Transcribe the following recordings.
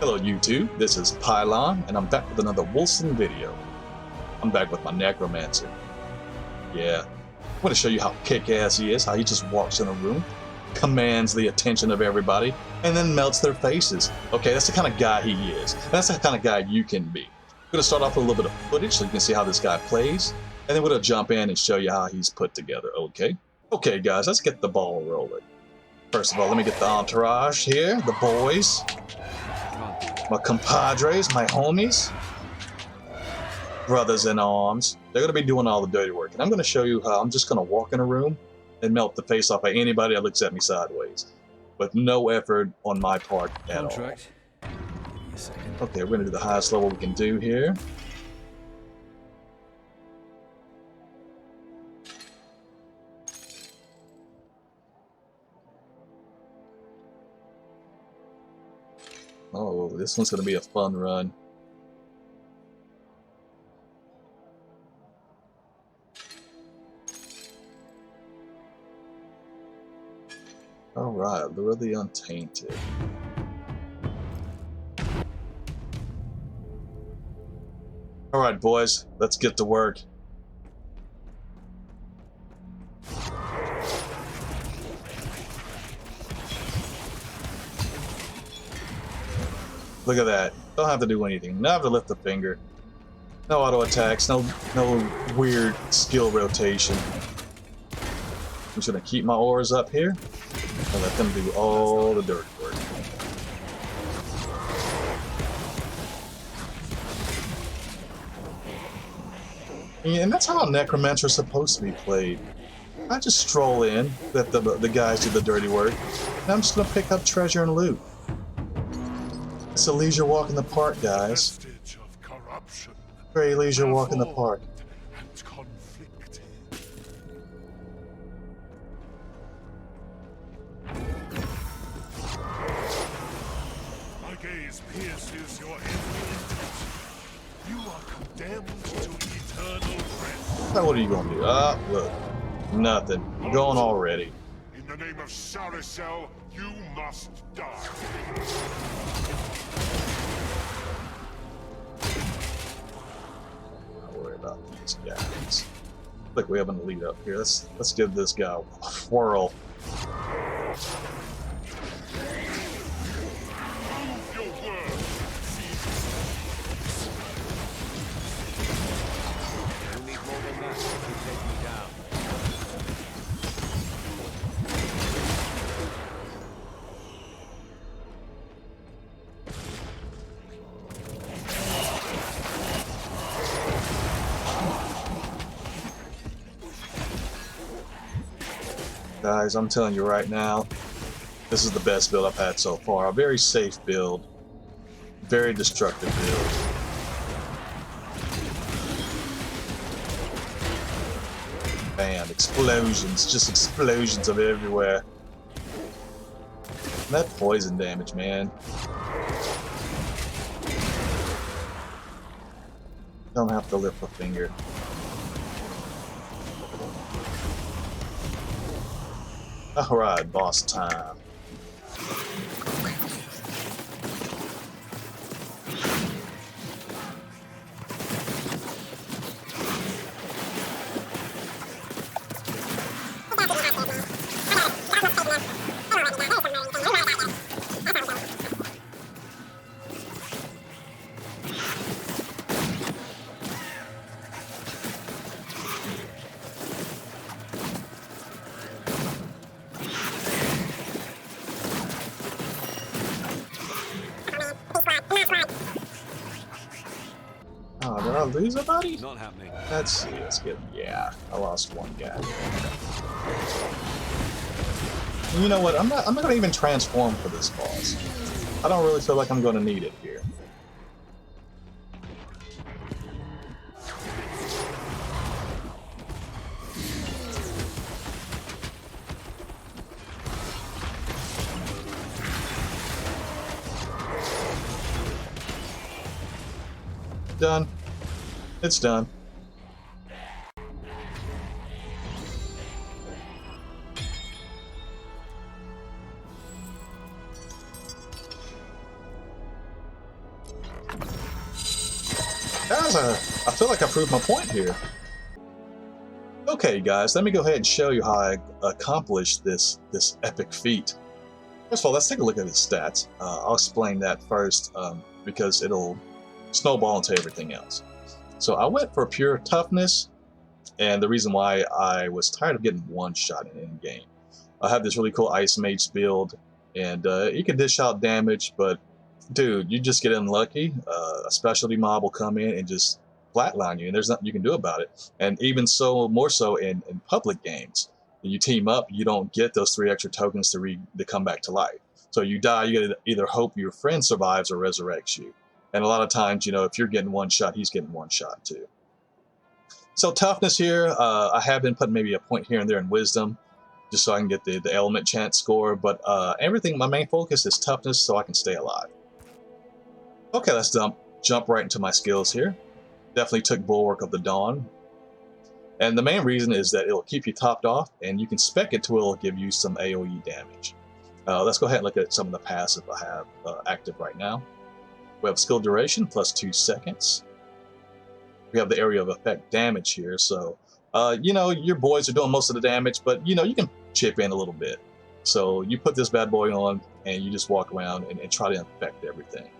Hello YouTube, this is Pylon, and I'm back with another Wolcen video. I'm back with my Necromancer. Yeah, I'm going to show you how kick-ass he is, how he just walks in a room, commands the attention of everybody, and then melts their faces. Okay, that's the kind of guy he is. That's the kind of guy you can be. I'm going to start off with a little bit of footage so you can see how this guy plays, and then we're going to jump in and show you how he's put together, okay? Okay guys, let's get the ball rolling. First of all, let me get the entourage here, the boys. My compadres, my homies, brothers in arms. They're going to be doing all the dirty work. And I'm going to show you how I'm just going to walk in a room and melt the face off of anybody that looks at me sideways. With no effort on my part at all. Okay, we're going to do the highest level we can do here. Oh, this one's going to be a fun run. Alright, Lure the Untainted. Alright, boys, let's get to work. Look at that. Don't have to do anything. Don't have to lift a finger. No auto attacks. No weird skill rotation. I'm just gonna keep my auras up here and let them do all the dirty work. And that's how a Necromancer is supposed to be played. I just stroll in, let the guys do the dirty work, and I'm just gonna pick up treasure and loot. It's a leisure walk in the park, guys. Very leisure walk in the park. My gaze pierces your every intent. You are condemned to eternal rest. Now what are you gonna do? Look. Nothing. I'm going already. In the name of Saricel, you must die. Don't worry about these guys. Look, we have an elite up here. Let's give this guy a whirl. Your word. You need more than that to take me down. Guys, I'm telling you right now, this is the best build I've had so far. A very safe build. Very destructive build. Bam, explosions. Just explosions of everywhere. And that poison damage, man. Don't have to lift a finger. Alright, boss time. Oh, did I lose a buddy? Not happening. Let's see, let's get... Yeah, I lost one guy. You know what, I'm not gonna even transform for this boss. I don't really feel like I'm gonna need it here. Done. It's done. guys, I feel like I proved my point here. Okay, guys, let me go ahead and show you how I accomplished this epic feat. First of all, let's take a look at his stats. I'll explain that first because it'll snowball into everything else. So I went for pure toughness, and the reason why I was tired of getting one shot in game. I have this really cool Ice Mage build, and you can dish out damage, but dude, you just get unlucky. A specialty mob will come in and just flatline you, and there's nothing you can do about it. And even so, more so in public games, you team up, you don't get those 3 extra tokens to come back to life. So you die, you gotta either hope your friend survives or resurrects you. And a lot of times, you know, if you're getting one shot, he's getting one shot too. So toughness here, I have been putting maybe a point here and there in wisdom, just so I can get the element chance score. But everything, my main focus is toughness, so I can stay alive. Okay, let's jump right into my skills here. Definitely took Bulwark of the Dawn. And the main reason is that it'll keep you topped off, and you can spec it to it'll give you some AoE damage. Let's go ahead and look at some of the passive I have active right now. We have skill duration plus 2 seconds. We have the area of effect damage here, so you know, your boys are doing most of the damage, but you know, you can chip in a little bit. So you put this bad boy on, and you just walk around and try to infect everything.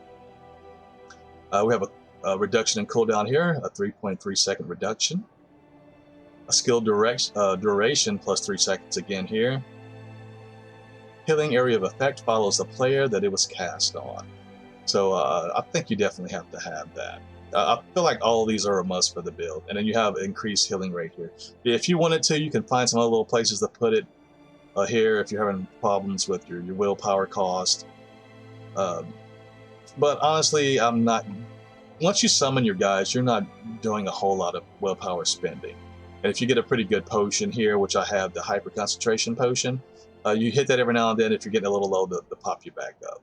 We have a reduction in cooldown here, a 3.3 second reduction. A skill duration plus 3 seconds again here. Healing area of effect follows the player that it was cast on. So I think you definitely have to have that. I feel like all of these are a must for the build. And then you have increased healing rate here. If you wanted to, you can find some other little places to put it here if you're having problems with your willpower cost. But honestly, I'm not. Once you summon your guys, you're not doing a whole lot of willpower spending. And if you get a pretty good potion here, which I have the hyper concentration potion, you hit that every now and then if you're getting a little low to pop you back up.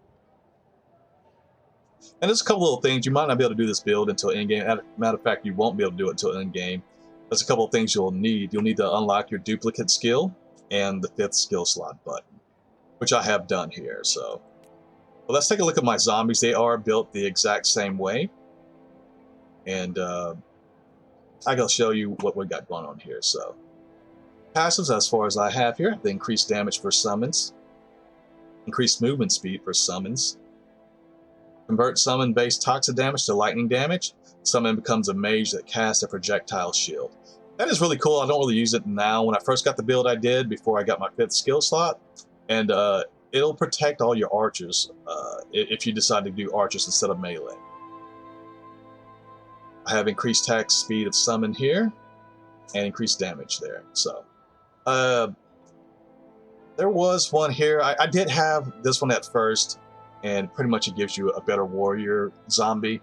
And there's a couple little things. You might not be able to do this build until in-game. Matter of fact, you won't be able to do it until in-game. There's a couple of things you'll need. You'll need to unlock your duplicate skill and the 5th skill slot button, which I have done here. So well, let's take a look at my zombies. They are built the exact same way. And I gotta show you what we got going on here. So passives, as far as I have here, the increased damage for summons, increased movement speed for summons, convert summon based toxic damage to lightning damage. Summon becomes a mage that casts a projectile shield. That is really cool. I don't really use it now. When I first got the build, I did before I got my 5th skill slot, and it'll protect all your archers if you decide to do archers instead of melee. I have increased attack speed of summon here, and increased damage there. So, there was one here. I did have this one at first, and pretty much it gives you a better warrior zombie.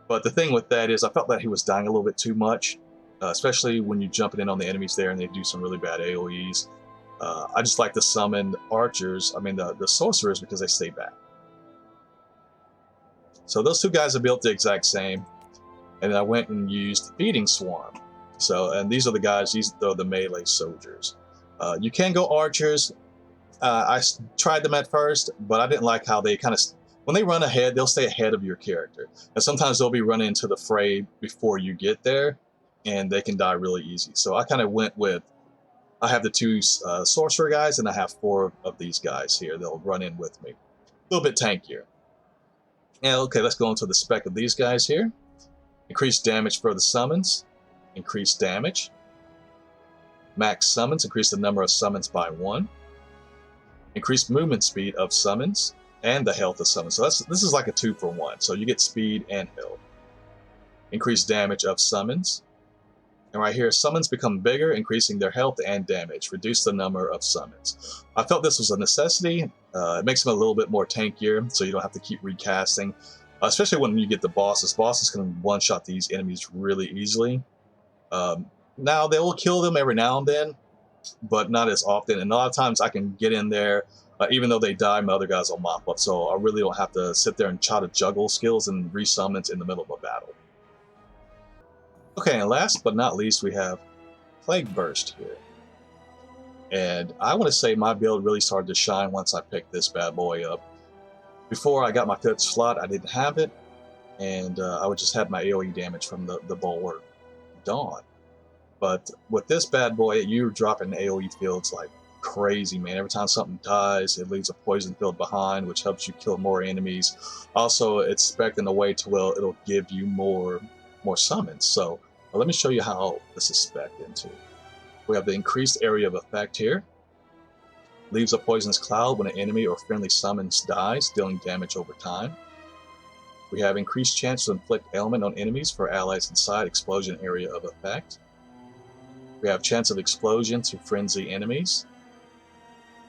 But the thing with that is I felt that he was dying a little bit too much, especially when you're jumping in on the enemies there and they do some really bad AoEs. I just like to summon archers, the sorcerers, because they stay back. So those two guys are built the exact same. And then I went and used Feeding Swarm. So, and these are the guys, these are the melee soldiers. You can go archers. I tried them at first, but I didn't like how they kind of, when they run ahead, they'll stay ahead of your character. And sometimes they'll be running into the fray before you get there, and they can die really easy. So I kind of went with, I have the 2 sorcerer guys, and I have 4 of these guys here. They'll run in with me. A little bit tankier. And okay, let's go into the spec of these guys here. Increased damage for the summons, increased damage. Max summons, increase the number of summons by 1. Increased movement speed of summons and the health of summons. So this is like a 2-for-1. So you get speed and health. Increased damage of summons. And right here, summons become bigger, increasing their health and damage. Reduce the number of summons. I felt this was a necessity. It makes them a little bit more tankier, so you don't have to keep recasting. Especially when you get the bosses. Bosses can one-shot these enemies really easily. Now, they will kill them every now and then, but not as often. And a lot of times I can get in there, even though they die, my other guys will mop up. So I really don't have to sit there and try to juggle skills and resummons in the middle of a battle. Okay, and last but not least, we have Plague Burst here. And I want to say my build really started to shine once I picked this bad boy up. Before I got my 5th slot, I didn't have it. and I would just have my AoE damage from the bulwark Dawn. But with this bad boy, you're dropping AoE fields like crazy, man. Every time something dies, it leaves a poison field behind, which helps you kill more enemies. Also, it's spec'd in a way to where it'll give you more summons. So let me show you how this is spec'd into. We have the increased area of effect here. Leaves a poisonous cloud when an enemy or friendly summons dies, dealing damage over time. We have increased chance to inflict ailment on enemies for allies inside explosion area of effect. We have chance of explosion to frenzy enemies,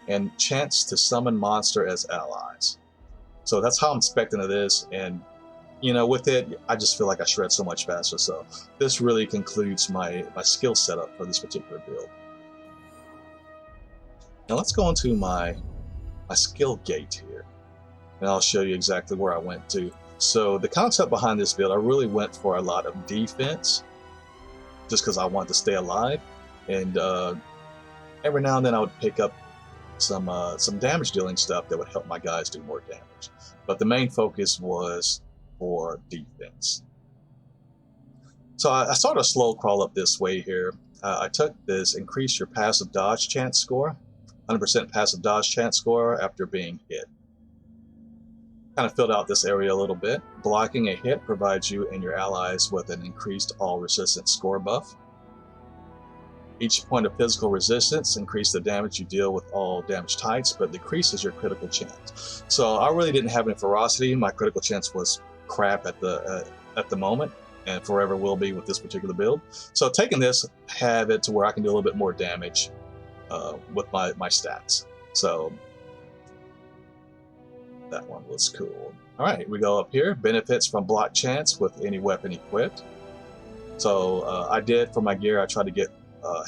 and chance to summon monster as allies. So that's how I'm spec'ing it is, and you know, with it, I just feel like I shred so much faster. So this really concludes my skill setup for this particular build. Now let's go into my skill gate here, and I'll show you exactly where I went to. So the concept behind this build, I really went for a lot of defense, just because I wanted to stay alive, and every now and then I would pick up some damage dealing stuff that would help my guys do more damage. But the main focus was for defense. So I started a slow crawl up this way here. I took this increase your passive dodge chance score, 100% passive dodge chance score after being hit. Kind of filled out this area a little bit. Blocking a hit provides you and your allies with an increased all resistance score buff. Each point of physical resistance increases the damage you deal with all damage types, but decreases your critical chance. So I really didn't have any ferocity. My critical chance was crap at the moment, and forever will be with this particular build. So taking this, have it to where I can do a little bit more damage with my stats. So that one was cool. All right, we go up here. Benefits from block chance with any weapon equipped. So I did for my gear, I tried to get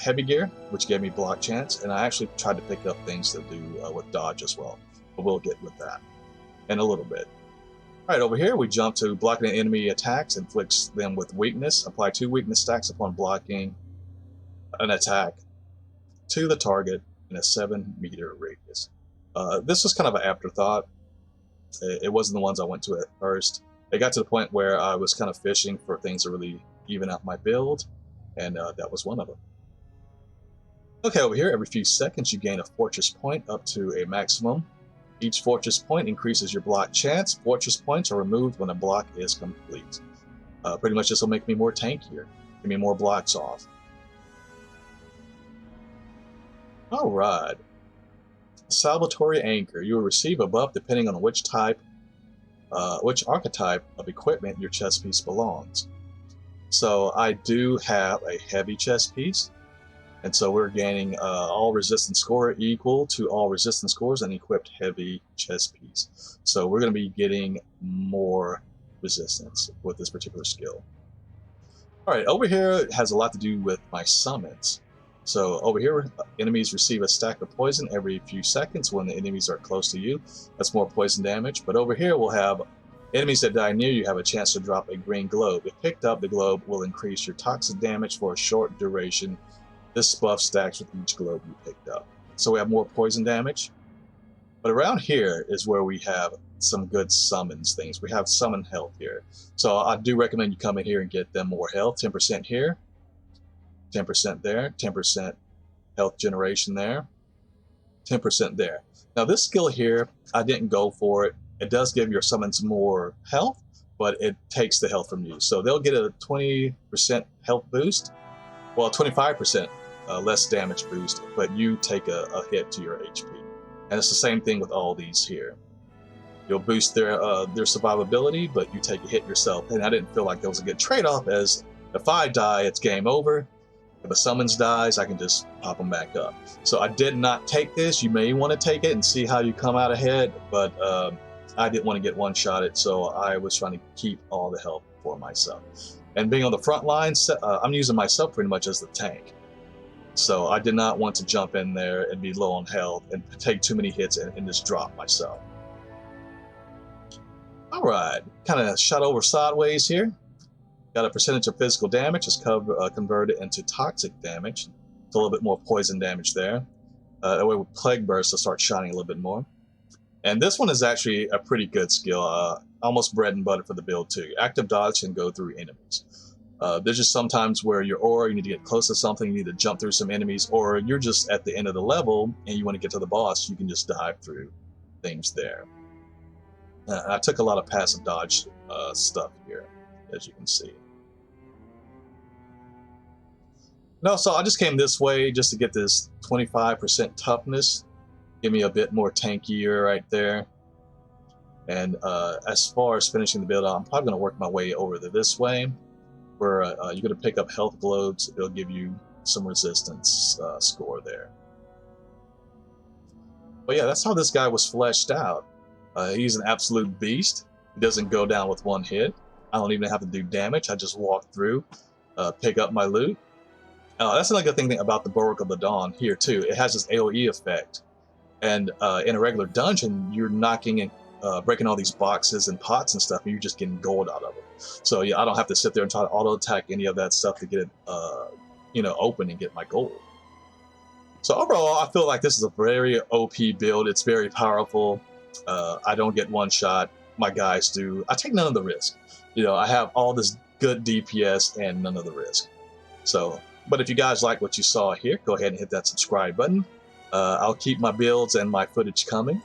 heavy gear, which gave me block chance, and I actually tried to pick up things that do with dodge as well. But we'll get with that in a little bit. All right, over here we jump to blocking an enemy attacks, inflicts them with weakness. Apply 2 weakness stacks upon blocking an attack to the target in a 7-meter radius. This was kind of an afterthought. It wasn't the ones I went to at first. It got to the point where I was kind of fishing for things to really even out my build, and that was one of them. Okay, over here, every few seconds you gain a fortress point up to a maximum. Each fortress point increases your block chance. Fortress points are removed when a block is complete. Pretty much this will make me more tankier, give me more blocks off. Alright. Salvatory Anchor. You will receive a buff depending on which archetype of equipment your chest piece belongs. So I do have a heavy chest piece, and so we're gaining all resistance score equal to all resistance scores and equipped heavy chest piece. So we're going to be getting more resistance with this particular skill. Alright, over here it has a lot to do with my summons. So over here, enemies receive a stack of poison every few seconds when the enemies are close to you. That's more poison damage. But over here we'll have enemies that die near you have a chance to drop a green globe. If picked up, the globe will increase your toxic damage for a short duration. This buff stacks with each globe you picked up. So we have more poison damage. But around here is where we have some good summons things. We have summon health here. So I do recommend you come in here and get them more health. 10% here. 10% there, 10% health generation there, 10% there. Now this skill here, I didn't go for it. It does give your summons more health, but it takes the health from you. So they'll get a 20% health boost, well 25% less damage boost, but you take a hit to your HP. And it's the same thing with all these here. You'll boost their survivability, but you take a hit yourself. And I didn't feel like that was a good trade-off, as if I die, it's game over. If a summons dies, I can just pop them back up. So I did not take this. You may want to take it and see how you come out ahead, but I didn't want to get one-shotted, so I was trying to keep all the health for myself. And being on the front lines, I'm using myself pretty much as the tank. So I did not want to jump in there and be low on health and take too many hits and just drop myself. All right, kind of shot over sideways here. Got a percentage of physical damage is converted into toxic damage. It's a little bit more poison damage there. That way with Plague Burst, will start shining a little bit more. And this one is actually a pretty good skill. almost bread and butter for the build too. Active dodge can go through enemies. There's just sometimes where you're aura, you need to get close to something, you need to jump through some enemies, or you're just at the end of the level and you want to get to the boss, you can just dive through things there. I took a lot of passive dodge stuff here, as you can see. No, so I just came this way just to get this 25% toughness, give me a bit more tankier right there. And as far as finishing the build, I'm probably going to work my way over to this way, where you're going to pick up health globes. It'll give you some resistance score there. But yeah, that's how this guy was fleshed out. He's an absolute beast. He doesn't go down with one hit. I don't even have to do damage. I just walk through, pick up my loot. That's another good thing about the Bulwark of the Dawn here too. It has this AoE effect. And in a regular dungeon, you're knocking and breaking all these boxes and pots and stuff, and you're just getting gold out of them. So yeah, I don't have to sit there and try to auto attack any of that stuff to get it, open and get my gold. So overall, I feel like this is a very OP build. It's very powerful. I don't get one shot. My guys do. I take none of the risk. I have all this good DPS and none of the risk. So, but if you guys like what you saw here, go ahead and hit that subscribe button. I'll keep my builds and my footage coming.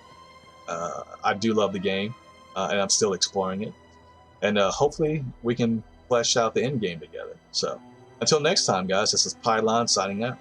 I do love the game, and I'm still exploring it. And hopefully we can flesh out the end game together. So until next time, guys, this is Pylon signing out.